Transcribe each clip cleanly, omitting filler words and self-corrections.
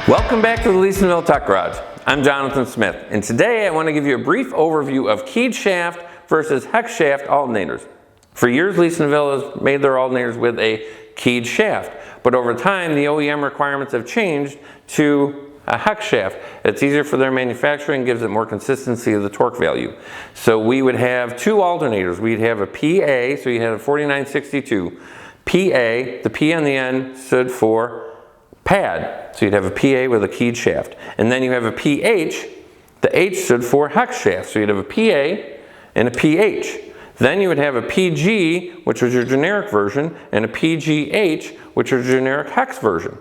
Welcome back to the Leece-Neville Tech Garage. I'm Jonathan Smith, and today I want to give you a brief overview of keyed shaft versus hex shaft alternators. For years, Leece-Neville has made their alternators with a keyed shaft, but over time the OEM requirements have changed to a hex shaft. It's easier for their manufacturing, gives it more consistency of the torque value. So we would have two alternators. We'd have a PA, so you had a 4962. PA, the P on the end stood for pad, so you'd have a PA with a keyed shaft. And then you have a PH, the H stood for hex shaft, so you'd have a PA and a PH. Then you would have a PG, which was your generic version, and a PGH, which is your generic hex version.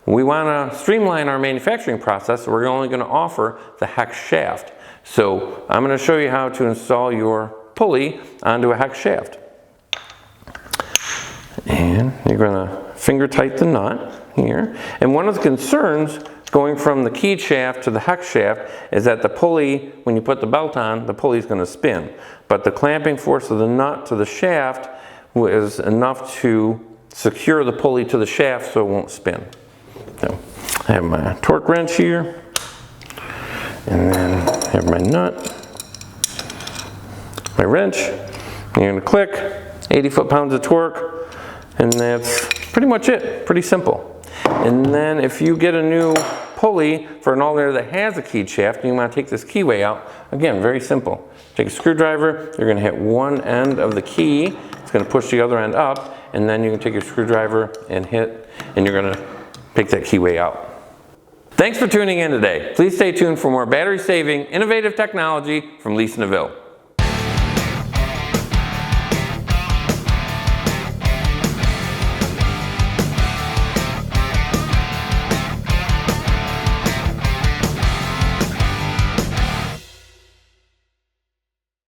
We want to streamline our manufacturing process, so we're only going to offer the hex shaft. So I'm going to show you how to install your pulley onto a hex shaft. And you're going to finger tight the nut here. And one of the concerns going from the keyed shaft to the hex shaft is that the pulley, when you put the belt on, the pulley is going to spin. But the clamping force of the nut to the shaft is enough to secure the pulley to the shaft so it won't spin. So I have my torque wrench here, and then I have my nut, my wrench. You're going to click, 80 foot-pounds of torque, and that's pretty much it. Pretty simple. And then if you get a new pulley for an alternator that has a keyed shaft and you want to take this keyway out, again, very simple. Take a screwdriver, you're going to hit one end of the key, it's going to push the other end up, and then you can take your screwdriver and hit, and you're going to pick that keyway out. Thanks for tuning in today. Please stay tuned for more battery-saving, innovative technology from Leece-Neville.